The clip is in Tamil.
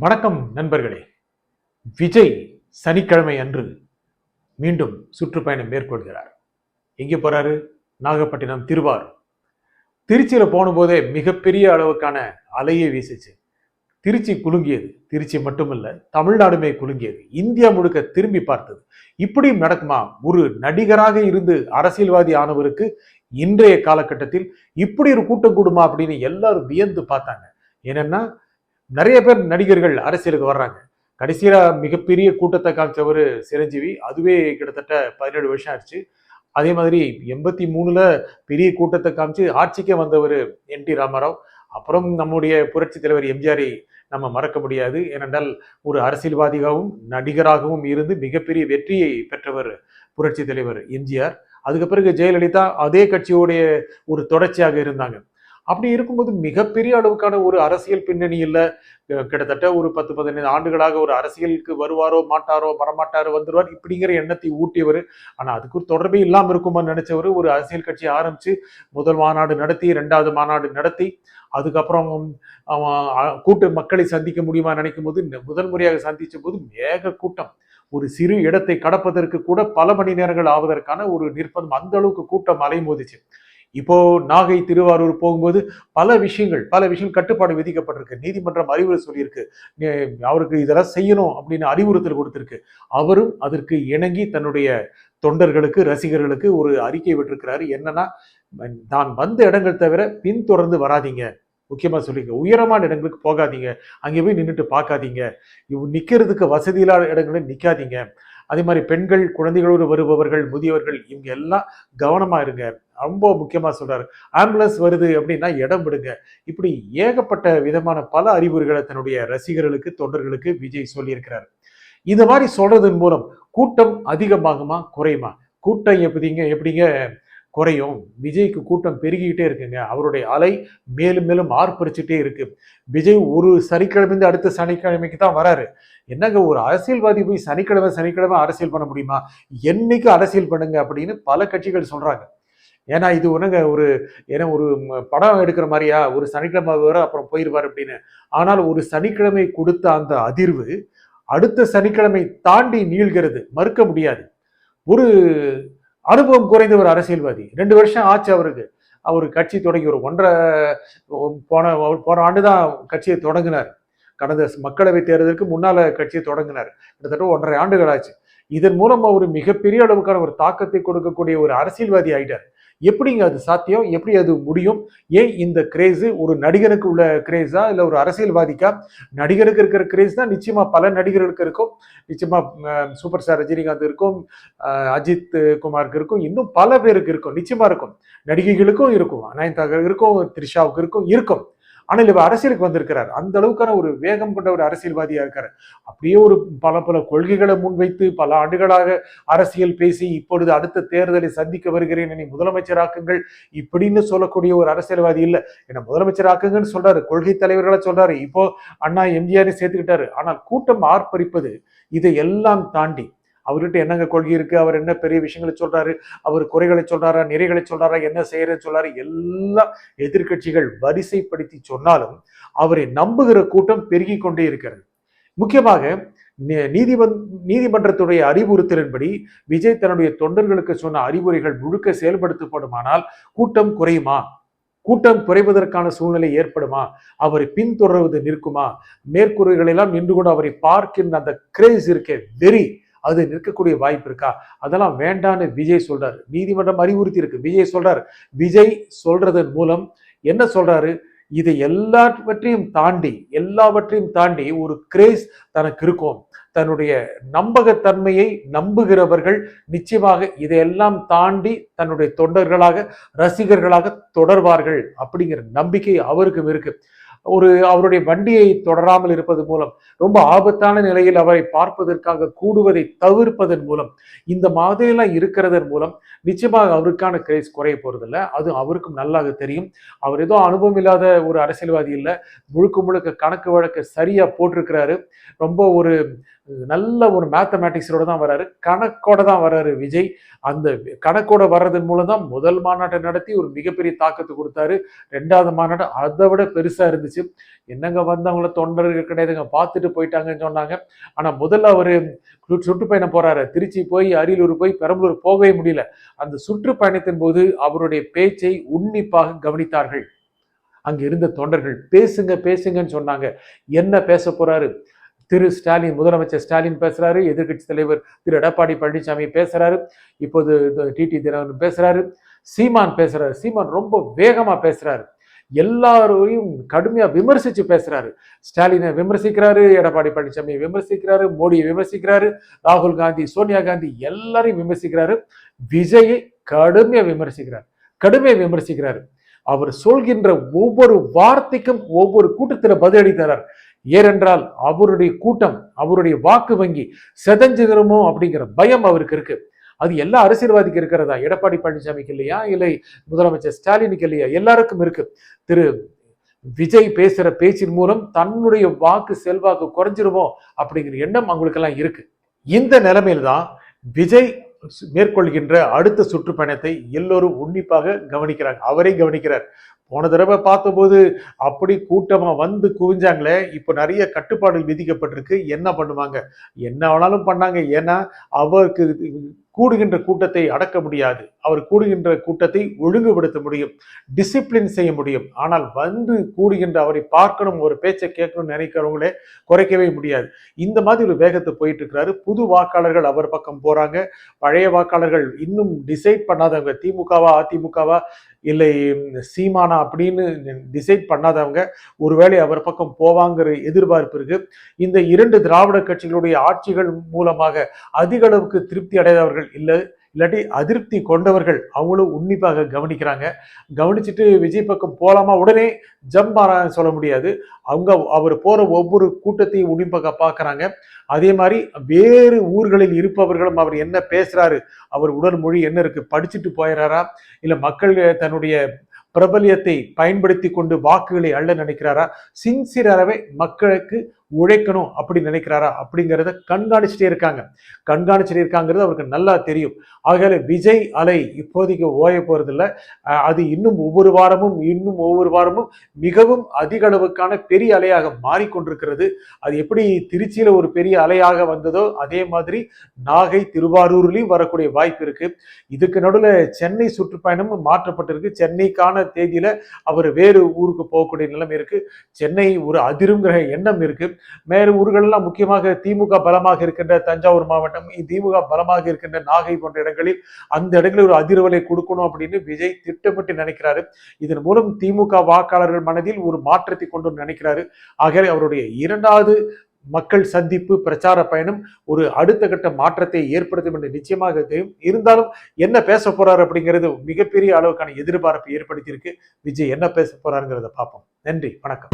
வணக்கம் நண்பர்களே. விஜய் சனிக்கிழமை அன்று மீண்டும் சுற்றுப்பயணம் மேற்கொள்கிறார். எங்கே போறாரு? நாகப்பட்டினம், திருவாரூர். திருச்சியில போன போதே மிகப்பெரிய அளவுக்கான அலையை வீசிச்சு. திருச்சி குலுங்கியது. திருச்சி மட்டுமல்ல, தமிழ்நாடுமே குலுங்கியது. இந்தியா முழுக்க திரும்பி பார்த்தது. இப்படியும் நடக்குமா? ஒரு நடிகராக இருந்து அரசியல்வாதி ஆனவருக்கு இன்றைய காலகட்டத்தில் இப்படி ஒரு கூட்டம் கூடுமா அப்படின்னு எல்லாரும் வியந்து பார்த்தாங்க. ஏன்னா நிறைய பேர் நடிகர்கள் அரசியலுக்கு வர்றாங்க. கடைசியில மிகப்பெரிய கூட்டத்தை காமிச்சவர் சிரஞ்சீவி. அதுவே கிட்டத்தட்ட 17 வருஷம் ஆச்சு. அதே மாதிரி 83ல பெரிய கூட்டத்தை காமிச்சு ஆட்சிக்கே வந்தவர் என்.டி. ராமாராவ். அப்புறம் நம்முடைய புரட்சி தலைவர் எம்ஜிஆரை நம்ம மறக்க முடியாது. ஏனென்றால் ஒரு அரசியல்வாதியாகவும் நடிகராகவும் இருந்து மிகப்பெரிய வெற்றியை பெற்றவர் புரட்சி தலைவர் எம்ஜிஆர். அதுக்கு பிறகு ஜெயலலிதா அதே கட்சியோடைய ஒரு தொடர்ச்சியாக இருந்தாங்க. அப்படி இருக்கும்போது மிகப்பெரிய அளவுக்கான ஒரு அரசியல் பின்னணி இல்லை. கிட்டத்தட்ட ஒரு 10-15 ஆண்டுகளாக ஒரு அரசியலுக்கு வருவாரோ மாட்டாரோ, வரமாட்டாரோ, வந்துருவார் இப்படிங்கிற எண்ணத்தை ஊட்டியவர். ஆனா அதுக்கு ஒரு தொடர்பே இல்லாம இருக்குமான்னு நினைச்சவர் ஒரு அரசியல் கட்சி ஆரம்பிச்சு முதல் மாநாடு நடத்தி, 2வது மாநாடு நடத்தி, அதுக்கப்புறம் கூட்டு மக்களை சந்திக்க முடியுமா நினைக்கும் போது முதல் முறையாக சந்திச்ச போது மேக கூட்டம். ஒரு சிறு இடத்தை கடப்பதற்கு கூட பல மணி நேரங்கள் ஆவதற்கான ஒரு நிர்பந்தம், அந்த அளவுக்கு கூட்டம் அலைமோதிச்சு. இப்போ நாகை, திருவாரூர் போகும்போது பல விஷயங்கள் கட்டுப்பாடு விதிக்கப்பட்டிருக்கு. நீதிமன்றம் அறிவுரை சொல்லியிருக்கு. அவருக்கு இதெல்லாம் செய்யணும் அப்படின்னு அறிவுறுத்தல் கொடுத்திருக்கு. அவரும் அதற்கு இணங்கி தன்னுடைய தொண்டர்களுக்கு, ரசிகர்களுக்கு ஒரு அறிக்கை விட்டிருக்கிறாரு. என்னன்னா, நான் வந்த இடங்கள் தவிர பின்தொடர்ந்து வராதீங்க. முக்கியமா சொல்லிங்க, உயரமான இடங்களுக்கு போகாதீங்க, அங்கே போய் நின்றுட்டு பார்க்காதீங்க, நிக்கிறதுக்கு வசதி இல்லாத இடங்களில் நிக்காதீங்க. அதே மாதிரி பெண்கள், குழந்தைகளோடு வருபவர்கள், முதியவர்கள் இவங்க எல்லாம் கவனமா இருங்க. ரொம்ப முக்கியமா சொல்றாரு. ஆம்புலன்ஸ் வருது அப்படின்னா இடம் விடுங்க. இப்படி ஏகப்பட்ட விதமான பல அறிவுரைகளை தன்னுடைய ரசிகர்களுக்கு, தொண்டர்களுக்கு விஜய் சொல்லியிருக்கிறார். இந்த மாதிரி சொல்றதன் மூலம் கூட்டம் அதிகமாகுமா, குறையுமா? கூட்டம் எப்படிங்க குறையும்? விஜய்க்கு கூட்டம் பெருகிக்கிட்டே இருக்குங்க. அவருடைய அலை மேலும் மேலும் ஆர்ப்பரிச்சுட்டே இருக்கு. விஜய் ஒரு சனிக்கிழமை அடுத்த சனிக்கிழமைக்கு தான் வராரு. என்னங்க, ஒரு அரசியல்வாதி போய் சனிக்கிழமை அரசியல் பண்ண முடியுமா? என்னைக்கு அரசியல் பண்ணுங்க அப்படின்னு பல கட்சிகள் சொல்றாங்க. ஏன்னா இது ஒண்ணுங்க, ஒரு படம் எடுக்கிற மாதிரியா, ஒரு சனிக்கிழமை வர அப்புறம் போயிருவார் அப்படின்னு. ஆனால் ஒரு சனிக்கிழமை கொடுத்த அந்த அதிர்வு அடுத்த சனிக்கிழமை தாண்டி நீள்கிறது, மறுக்க முடியாது. ஒரு அனுபவம் குறைந்த ஒரு அரசியல்வாதி, 2 வருஷம் ஆச்சு அவருக்கு. அவர் கட்சி தொடங்கி ஒரு போன ஆண்டுதான் கட்சியை தொடங்கினார். கடந்த மக்களவை தேர்தலுக்கு முன்னால கட்சியை தொடங்கினார். கிட்டத்தட்ட 1.5 ஆண்டுகள் ஆச்சு. இதன் மூலம் அவர் மிகப்பெரிய அளவுக்கான ஒரு தாக்கத்தை கொடுக்கக்கூடிய ஒரு அரசியல்வாதி ஆயிட்டார். எப்படிங்க அது சாத்தியம்? எப்படி அது முடியும்? ஏன் இந்த கிரேஸ் ஒரு நடிகனுக்கு உள்ள கிரேஸா, இல்ல ஒரு அரசியல்வாதிக்கா? நடிகருக்கு இருக்கிற கிரேஸ் தான் நிச்சயமா பல நடிகர்களுக்கு இருக்கும். நிச்சயமா சூப்பர் ஸ்டார் ரஜினிகாந்த் இருக்கும், அஜித் குமாருக்கு இருக்கும், இன்னும் பல பேருக்கு இருக்கும், நிச்சயமா இருக்கும். நடிகைகளுக்கும் இருக்கும், நயன்தாரா இருக்கும், த்ரிஷாவுக்கு இருக்கும். ஆனால் இவர் அரசியலுக்கு வந்திருக்கிறார். அந்த அளவுக்கான ஒரு வேகம் கொண்ட ஒரு அரசியல்வாதியா இருக்காரு. அப்படியே ஒரு பல கொள்கைகளை முன்வைத்து பல ஆண்டுகளாக அரசியல் பேசி இப்பொழுது அடுத்த தேர்தலை சந்திக்க வருகிறேன், என்னை முதலமைச்சராக்குங்கள் இப்படின்னு சொல்லக்கூடிய ஒரு அரசியல்வாதி இல்ல. என்ன முதலமைச்சராக்குங்கன்னு சொல்றாரு, கொள்கை தலைவர்களை சொல்றாரு, இப்போ அண்ணா எம்ஜிஆரை சேர்த்துக்கிட்டாரு. ஆனால் கூட்டம் ஆர்ப்பரிப்பது இதை எல்லாம் தாண்டி அவர்கிட்ட என்னங்க கொள்கை இருக்கு, அவர் என்ன பெரிய விஷயங்களை சொல்றாரு, அவர் குறைகளை சொல்றாரா, நிறைகளை சொல்றாரா, என்ன செய்யறன்னு சொல்றாரு, எல்லாம் எதிர்கட்சிகள் வரிசைப்படுத்தி சொன்னாலும் அவரை நம்புகிற கூட்டம் பெருகி கொண்டே இருக்கிறது. முக்கியமாக நீதிமன்றத்துடைய அறிவுறுத்தலின்படி விஜய் தன்னுடைய தொண்டர்களுக்கு சொன்ன அறிவுரைகள் முழுக்க செயல்படுத்தப்படுமானால் கூட்டம் குறையுமா? கூட்டம் குறைவதற்கான சூழ்நிலை ஏற்படுமா? அவரை பின்தொடர்வது நிற்குமா? மேற்கூரைகள் எல்லாம் நின்று கொண்டு அவரை பார்க்கின்ற அந்த கிரேஸ் இருக்கே, வெறி, அது நிற்கக்கூடிய வாய்ப்பு இருக்கா? அதெல்லாம் வேண்டான்னு விஜய் சொல்றாரு. நீதிமன்றம் அறிவுறுத்தி இருக்கு. விஜய் சொல்றாரு. விஜய் சொல்றதன் மூலம் என்ன சொல்றாரு? இதை எல்லாவற்றையும் தாண்டி ஒரு கிரேஸ் தனக்கு இருக்கும். தன்னுடைய நம்பகத்தன்மையை நம்புகிறவர்கள் நிச்சயமாக இதையெல்லாம் தாண்டி தன்னுடைய தொண்டர்களாக, ரசிகர்களாக தொடர்வார்கள் அப்படிங்கிற நம்பிக்கை அவருக்கும் இருக்கு. அவருடைய வண்டியை தொடராமல் இருப்பது மூலம், ரொம்ப ஆபத்தான நிலையில் அவரை பார்ப்பதற்காக கூடுவதை தவிர்ப்பதன் மூலம், இந்த மாதிரியெல்லாம் இருக்கிறதன் மூலம் நிச்சயமாக அவருக்கான கிரேஸ் குறைய போறதில்ல. அது அவருக்கும் நல்லாக தெரியும். அவர் ஏதோ அனுபவம் இல்லாத ஒரு அரசியல்வாதி இல்லை, முழுக்க கணக்கு வழக்கு சரியா போட்டிருக்கிறாரு. ரொம்ப ஒரு நல்ல ஒரு மேத்தமேட்டிக்ஸோட தான் வர்றாரு, கணக்கோட தான் வர்றாரு விஜய். அந்த கணக்கோட வர்றதன் மூலம் தான் முதல் மாநாட்டை நடத்தி ஒரு மிகப்பெரிய தாக்கத்தை கொடுத்தாரு. 2வது மாநாடு அதை விட பெருசா இருந்துச்சு. என்னங்க வந்தவங்கள தொண்டர்கள் கிடையாதுங்க, பார்த்துட்டு போயிட்டாங்கன்னு சொன்னாங்க. ஆனா முதல்ல அவரு சுற்றுப்பயணம் போறாரு. திருச்சி போய், அரியலூர் போய், பெரம்பலூர் போகவே முடியல. அந்த சுற்றுப்பயணத்தின் போது அவருடைய பேச்சை உன்னிப்பாக கவனித்தார்கள் அங்க இருந்த தொண்டர்கள். பேசுங்க பேசுங்கன்னு சொன்னாங்க. என்ன பேச போறாரு? திரு ஸ்டாலின், முதலமைச்சர் ஸ்டாலின் பேசுறாரு, எதிர்கட்சி தலைவர் திரு எடப்பாடி பழனிசாமி பேசுறாரு, இப்போது டிடி தினகரன் பேசுறாரு, சீமான் பேசுறாரு. சீமான் ரொம்ப வேகமா பேசுறாரு, எல்லாரையும் கடுமையா விமர்சிச்சு பேசுறாரு. ஸ்டாலினை விமர்சிக்கிறாரு, எடப்பாடி பழனிசாமியை விமர்சிக்கிறாரு, மோடியை விமர்சிக்கிறாரு, ராகுல் காந்தி, சோனியா காந்தி எல்லாரையும் விமர்சிக்கிறாரு. விஜயை கடுமையா விமர்சிக்கிறாரு. அவர் சொல்கின்ற ஒவ்வொரு வார்த்தைக்கும் ஒவ்வொரு கூட்டத்தில் பதிலடி தரார். ஏனென்றால் அவருடைய கூட்டம், அவருடைய வாக்கு வங்கி செதஞ்சிருமோ அப்படிங்கிற பயம் அவருக்கு இருக்கு. அது எல்லா அரசியல்வாதிக்கு இருக்கிறதா? எடப்பாடி பழனிசாமிக்கு இல்லையா? இல்லை முதலமைச்சர் ஸ்டாலினுக்கு இல்லையா? எல்லாருக்கும் இருக்கு. திரு விஜய் பேசுற பேச்சின் மூலம் தன்னுடைய வாக்கு செல்வாக்கு குறைஞ்சிருமோ அப்படிங்கிற எண்ணம் அவங்களுக்கெல்லாம் இருக்கு. இந்த நிலைமையில்தான் விஜய் மேற்கொள்கின்ற அடுத்த சுற்றுப்பயணத்தை எல்லோரும் உன்னிப்பாக கவனிக்கிறாங்க. அவரே கவனிக்கிறார். போன தடவை பார்த்தபோது அப்படி கூட்டமா வந்து குவிஞ்சாங்களே, இப்ப நிறைய கட்டுப்பாடுகள் விதிக்கப்பட்டிருக்கு. என்ன பண்ணுவாங்க? என்ன வேணாலும் பண்ணாங்க. ஏன்னா அவருக்கு கூடுகின்ற கூட்டத்தை அடக்க முடியாது. அவர் கூடுகின்ற கூட்டத்தை ஒழுங்குபடுத்த முடியும், டிசிப்ளின் செய்ய முடியும். ஆனால் வந்து கூடுகின்ற அவரை பார்க்கணும், ஒரு பேச்சை கேட்கணும்னு நினைக்கிறவங்களே குறைக்கவே முடியாது. இந்த மாதிரி ஒரு வேகத்தை போயிட்டு இருக்கிறாரு. புது வாக்காளர்கள் அவர் பக்கம் போறாங்க. பழைய வாக்காளர்கள் இன்னும் டிசைட் பண்ணாதவங்க, திமுகவா அதிமுகவா இல்லை சீமானா அப்படின்னு டிசைட் பண்ணாதவங்க ஒருவேளை அவர் பக்கம் போவாங்கிற எதிர்பார்ப்பு இருக்கு. இந்த 2 திராவிட கட்சிகளுடைய ஆட்சிகள் மூலமாக அதிக அளவுக்கு திருப்தி அடைந்தவர்கள் இல்லாட்டி அதிருப்தி கொண்டவர்கள் அவங்களும் உன்னிப்பாக கவனிக்கிறாங்க. கவனிச்சுட்டு விஜய் பக்கம் போலாமா உடனே ஜம்ப் சொல்ல முடியாது. அவர் போற ஒவ்வொரு கூட்டத்தையும் உன்னிப்பாக பார்க்கறாங்க. அதே மாதிரி வேறு ஊர்களில் இருப்பவர்களும் அவர் என்ன பேசுறாரு, அவர் உடல் மொழி என்ன இருக்கு, படிச்சுட்டு போயிடறாரா, இல்ல மக்கள் தன்னுடைய பிரபலியத்தை பயன்படுத்தி கொண்டு வாக்குகளை அள்ள நினைக்கிறாரா, சின்சியராகவே மக்களுக்கு உழைக்கணும் அப்படி நினைக்கிறாரா அப்படிங்கிறத கண்காணிச்சுட்டே இருக்காங்கிறது அவருக்கு நல்லா தெரியும். ஆகவே விஜய் அலை இப்போதைக்கு ஓய போறதில்லை. அது இன்னும் ஒவ்வொரு வாரமும் மிகவும் அதிக அளவுக்கான பெரிய அலையாக மாறிக்கொண்டிருக்கிறது. அது எப்படி திருச்சியில ஒரு பெரிய அலையாக வந்ததோ அதே மாதிரி நாகை, திருவாரூர்லயும் வரக்கூடிய வாய்ப்பு இருக்கு. இதுக்கு நடுவில் சென்னை சுற்றுப்பயணமும் மாற்றப்பட்டிருக்கு. சென்னைக்கான தேதியில அவர் வேறு ஊருக்கு போகக்கூடிய நிலைமை இருக்கு. சென்னை ஒரு அதிருங்கிற எண்ணம் இருக்கு. வேறு ஊர்களெல்லாம் முக்கியமாக திமுக பலமாக இருக்கின்ற தஞ்சாவூர் மாவட்டம், திமுக பலமாக இருக்கின்ற நாகை போன்ற இடங்களில் அந்த இடங்களில் ஒரு அதிர்வலை கொடுக்கணும் அப்படின்னு விஜய் திட்டமிட்டு நினைக்கிறாரு. இதன் மூலம் திமுக வாக்காளர்கள் மனதில் ஒரு மாற்றத்தை கொண்டு நினைக்கிறாரு. ஆகவே அவருடைய 2வது மக்கள் சந்திப்பு பிரச்சார பயணம் ஒரு அடுத்த கட்ட மாற்றத்தை ஏற்படுத்தும் என்று நிச்சயமாக தெரியும். இருந்தாலும் என்ன பேச போறாரு அப்படிங்கிறது மிகப்பெரிய அளவுக்கான எதிர்பார்ப்பு ஏற்படுத்தியிருக்கு. விஜய் என்ன பேச போறாருங்கிறத பார்ப்போம். நன்றி, வணக்கம்.